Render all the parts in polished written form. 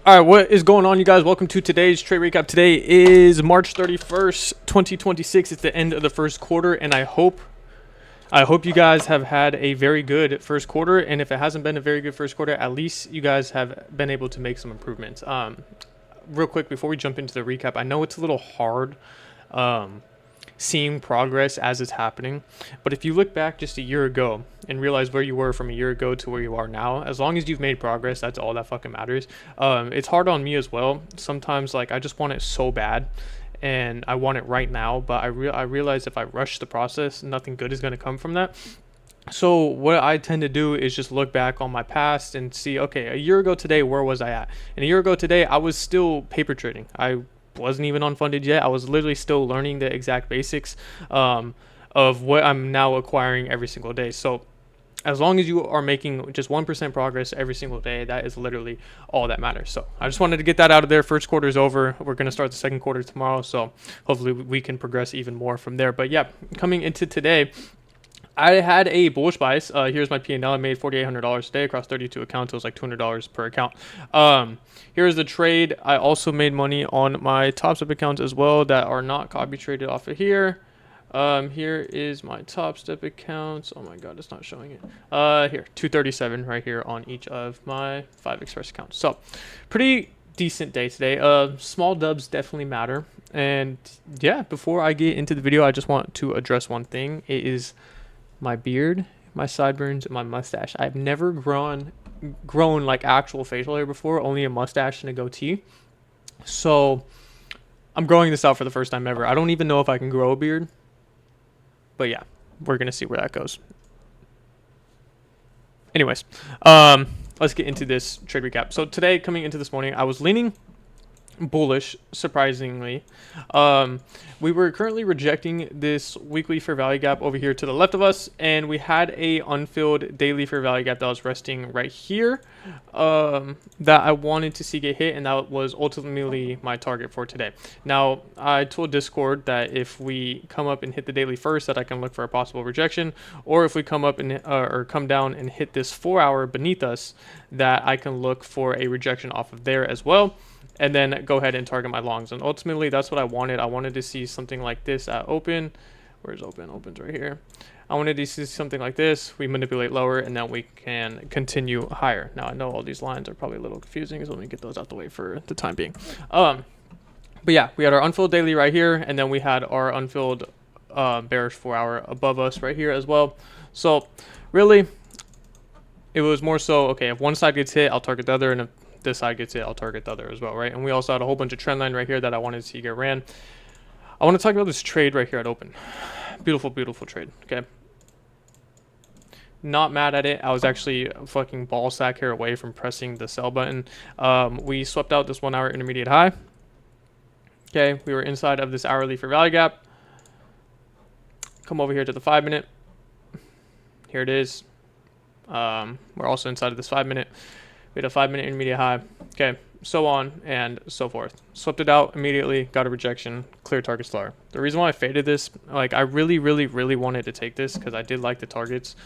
All right, what is going on, you guys? Welcome to today's trade recap. Today is March 31st, 2026. It's the end of the first quarter, and I hope you guys have had a very good first quarter. And if it hasn't been a very good first quarter, at least you guys have been able to make some improvements. Real quick before we jump into the recap, I know it's a little hard seeing progress as it's happening. But if you look back just a year ago and realize where you were from a year ago to where you are now, as long as you've made progress, that's all that fucking matters. It's hard on me as well. Sometimes like I just want it so bad and I want it right now, but I realize if I rush the process, nothing good is going to come from that. So what I tend to do is just look back on my past and see, okay, a year ago today, where was I at? And a year ago today, I was still paper trading. I wasn't even unfunded yet. I was literally still learning the exact basics of what I'm now acquiring every single day. So as long as you are making just 1% progress every single day, that is literally all that matters. So I just wanted to get that out of there. First quarter is over. We're going to start the second quarter tomorrow. So hopefully we can progress even more from there. But yeah, coming into today, I had a bullish bias. Here's my P&L. I made $4,800 today across 32 accounts. It was like $200 per account. Here's the trade. I also made money on my top step accounts as well that are not copy traded off of here. Here is my top step accounts. Oh my god, it's not showing it. Here, 237 right here on each of my 5 express accounts. So pretty decent day today. Small dubs definitely matter. And yeah, before I get into the video, I just want to address one thing. It is my beard, my sideburns, and my mustache. I've never grown like actual facial hair before, only a mustache and a goatee. So I'm growing this out for the first time ever. I don't even know if I can grow a beard, but yeah, we're gonna see where that goes. Anyways, let's get into this trade recap. So today, coming into this morning, I was leaning bullish, surprisingly. We were currently rejecting this weekly fair value gap over here to the left of us, and we had a unfilled daily fair value gap that was resting right here that I wanted to see get hit, and that was ultimately my target for today. Now, I told Discord that if we come up and hit the daily first, that I can look for a possible rejection, or if we come up and or come down and hit this 4-hour beneath us, that I can look for a rejection off of there as well, and then go ahead and target my longs. And ultimately, that's what I wanted. I wanted to see something like this at open. Where's open? Open's right here. I wanted to see something like this. We manipulate lower, and then we can continue higher. Now, I know all these lines are probably a little confusing, so let me get those out the way for the time being. But yeah, we had our unfilled daily right here, and then we had our unfilled bearish 4-hour above us right here as well. So really, it was more so, okay, if one side gets hit, I'll target the other, and if this side gets hit, I'll target the other as well, right? And we also had a whole bunch of trend line right here that I wanted to see get ran. I want to talk about this trade right here at open. Beautiful, beautiful trade, okay? Not mad at it. I was actually a fucking ball sack here away from pressing the sell button. We swept out this 1-hour intermediate high. Okay, we were inside of this hourly fair value gap. Come over here to the 5-minute. Here it is. We're also inside of this 5-minute. We had a 5-minute intermediate high. Okay, so on and so forth. Swept it out immediately, got a rejection, clear target star. The reason why I faded this, like I really wanted to take this because I did like the targets.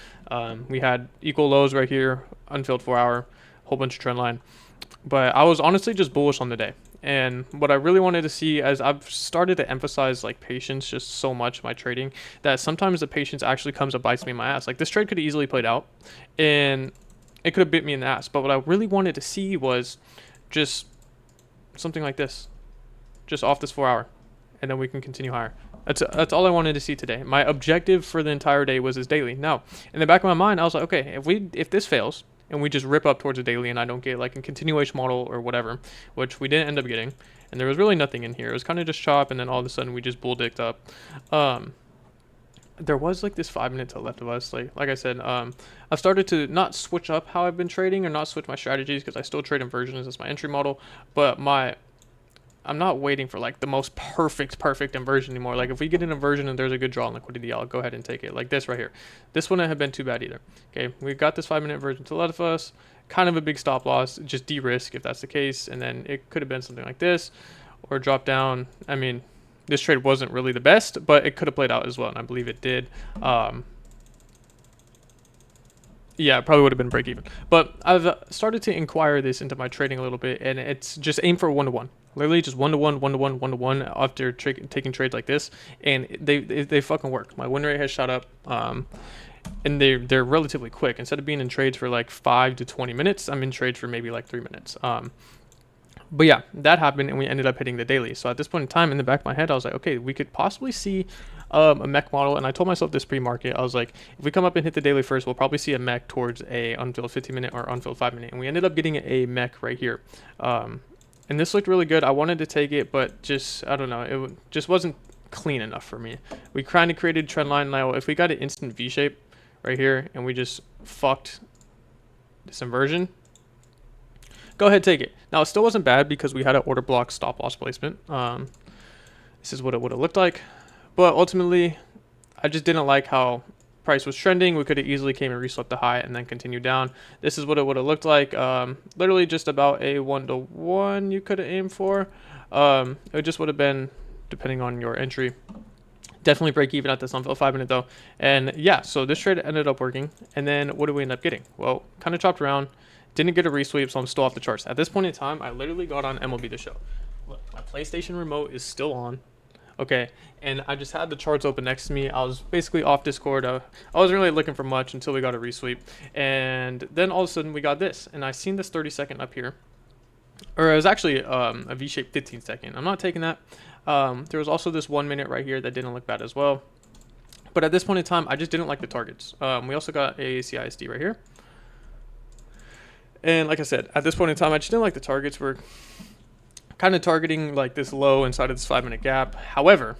We had equal lows right here, unfilled 4-hour, whole bunch of trend line. But I was honestly just bullish on the day. And what I really wanted to see, as I've started to emphasize like patience just so much in my trading, that sometimes the patience actually comes and bites me in my ass. Like this trade could have easily played out, and it could have bit me in the ass. But what I really wanted to see was just something like this, just off this 4-hour, and then we can continue higher. That's all I wanted to see today. My objective for the entire day was this daily. Now, in the back of my mind, I was like, okay, if this fails and we just rip up towards a daily and I don't get like a continuation model or whatever, which we didn't end up getting, and there was really nothing in here. It was kind of just chop, and then all of a sudden we just bull dicked up. There was like this 5 minute to the left of us. Like I said, I've started to not switch up how I've been trading or not switch my strategies because I still trade inversions as my entry model, but I'm not waiting for like the most perfect inversion anymore. Like if we get an inversion and there's a good draw on liquidity, I'll go ahead and take it. Like this right here. This wouldn't have been too bad either. Okay, we got this 5-minute inversion to the left of us. Kind of a big stop loss, just de-risk if that's the case. And then it could have been something like this or drop down. I mean, this trade wasn't really the best, but it could have played out as well, and I believe it did. Yeah, it probably would have been break even. But I've started to inquire this into my trading a little bit, and it's just aim for 1-to-1. Literally just 1-to-1, 1-to-1, 1-to-1 after taking trades like this, and they fucking work. My win rate has shot up, and they're relatively quick. Instead of being in trades for like 5 to 20 minutes, I'm in trades for maybe like 3 minutes. But yeah, that happened, and we ended up hitting the daily. So at this point in time, in the back of my head, I was like, okay, we could possibly see a mech model. And I told myself this pre-market, I was like, if we come up and hit the daily first, we'll probably see a mech towards a unfilled 15-minute or unfilled 5-minute. And we ended up getting a mech right here. And this looked really good. I wanted to take it, but just, I don't know, it just wasn't clean enough for me. We kind of created trend line. Now, if we got an instant V shape right here, and we just fucked this inversion, go ahead, take it. Now, it still wasn't bad because we had an order block stop loss placement. This is what it would have looked like. But ultimately, I just didn't like how price was trending. We could have easily came and reswept the high and then continued down. This is what it would have looked like. Literally just about a 1-to-1 you could have aimed for. It just would have been, depending on your entry, definitely break even at this unfilled 5-minute though. And yeah, so this trade ended up working. And then what did we end up getting? Well, kind of chopped around. Didn't get a resweep, so I'm still off the charts. At this point in time, I literally got on MLB The Show. Look, my PlayStation remote is still on. Okay, and I just had the charts open next to me. I was basically off Discord. I wasn't really looking for much until we got a resweep. And then all of a sudden, we got this. And I seen this 30-second up here. Or it was actually a V-shaped 15-second. I'm not taking that. There was also this 1 minute right here that didn't look bad as well. But at this point in time, I just didn't like the targets. We also got a CISD right here. And like I said, at this point in time, I just didn't like the targets. We're kind of targeting like this low inside of this 5-minute gap. However,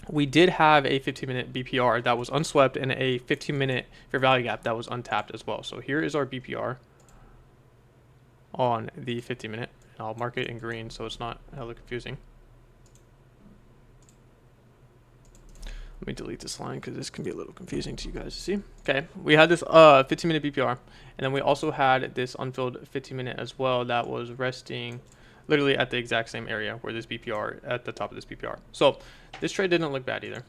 we did have a 15-minute BPR that was unswept and a 15-minute fair value gap that was untapped as well. So here is our BPR on the 15-minute. I'll mark it in green so it's not hella confusing. Let me delete this line because this can be a little confusing to you guys to see. Okay, we had this 15-minute BPR, and then we also had this unfilled 15-minute as well that was resting literally at the exact same area where this BPR, at the top of this BPR. So this trade didn't look bad either.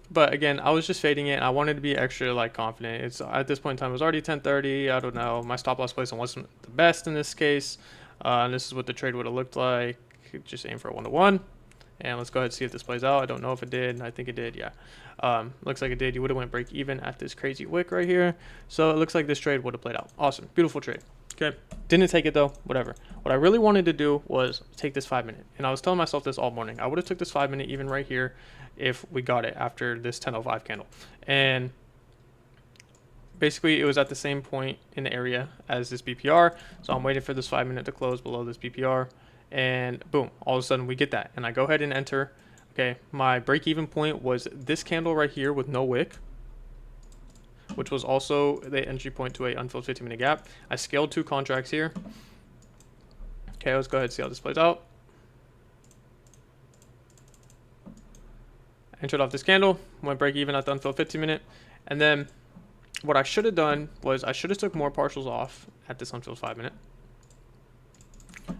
But again, I was just fading it, and I wanted to be extra like confident. It's at this point in time, it was already 10:30. I don't know. My stop loss placement wasn't the best in this case. And this is what the trade would have looked like. Just aim for a 1-to-1. And let's go ahead and see if this plays out. I don't know if it did. I think it did, yeah. Looks like it did. You would have went break even at this crazy wick right here. So it looks like this trade would have played out. Awesome. Beautiful trade. Okay. Didn't take it though. Whatever. What I really wanted to do was take this 5-minute. And I was telling myself this all morning. I would have took this 5-minute even right here if we got it after this 10:05 candle. And basically it was at the same point in the area as this BPR. So I'm waiting for this 5-minute to close below this BPR. And boom, all of a sudden we get that. And I go ahead and enter. Okay, my break-even point was this candle right here with no wick, which was also the entry point to a unfilled 15-minute gap. I scaled 2 contracts here. Okay, let's go ahead and see how this plays out. Entered off this candle, went break-even at the unfilled 15-minute. And then what I should have done was I should have took more partials off at this unfilled 5-minute.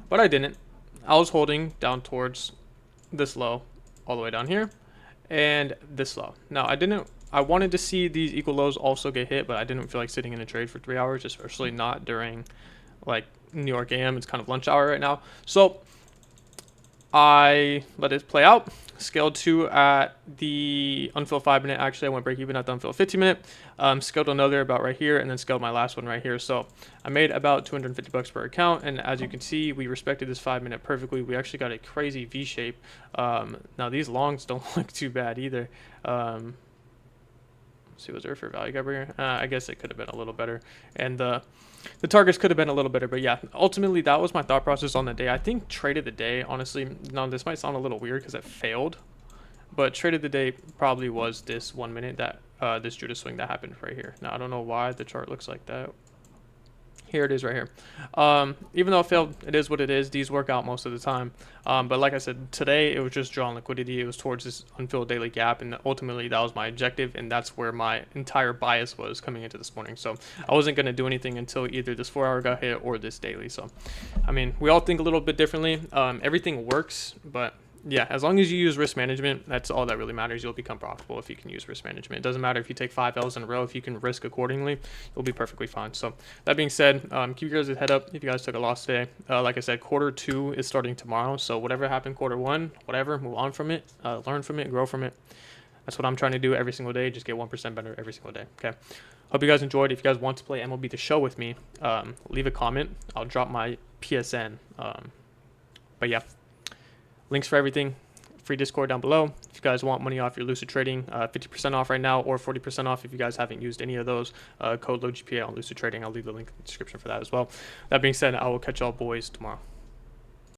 But I didn't. I was holding down towards this low all the way down here and this low. Now I wanted to see these equal lows also get hit, but I didn't feel like sitting in a trade for 3 hours, especially not during like New York AM. It's kind of lunch hour right now. So I let it play out. Scaled 2 at the unfilled 5-minute. Actually, I went break even at the unfilled 15-minute. Scaled another about right here, and then scaled my last one right here. So I made about $250 per account, and as you can see, we respected this 5-minute perfectly. We actually got a crazy V shape. Now these longs don't look too bad either. Let's see, was there for value gap here? I guess it could have been a little better, and the targets could have been a little better, but yeah, ultimately that was my thought process on the day. I think trade of the day, honestly, now this might sound a little weird because it failed, but trade of the day probably was this 1 minute that this Judas swing that happened right here. Now I don't know why the chart looks like that. Here it is right here. Even though it failed, it is what it is. These work out most of the time. But like I said, today it was just drawing liquidity. It was towards this unfilled daily gap, and ultimately that was my objective, and that's where my entire bias was coming into this morning. So I wasn't going to do anything until either this 4-hour got hit or this daily. So, I mean, we all think a little bit differently. Everything works, but yeah, as long as you use risk management, that's all that really matters. You'll become profitable if you can use risk management. It doesn't matter if you take 5 L's in a row. If you can risk accordingly, you'll be perfectly fine. So that being said, keep your guys' head up if you guys took a loss today. Like I said, quarter 2 is starting tomorrow. So whatever happened quarter 1, whatever, move on from it, learn from it, grow from it. That's what I'm trying to do every single day. Just get 1% better every single day. Okay. Hope you guys enjoyed. If you guys want to play MLB The Show with me, leave a comment. I'll drop my PSN. But yeah, links for everything. Free Discord down below. If you guys want money off your Lucid trading, 50% off right now, or 40% off if you guys haven't used any of those. Code LoeGpa on Lucid Trading. I'll leave the link in the description for that as well. That being said, I will catch y'all boys tomorrow.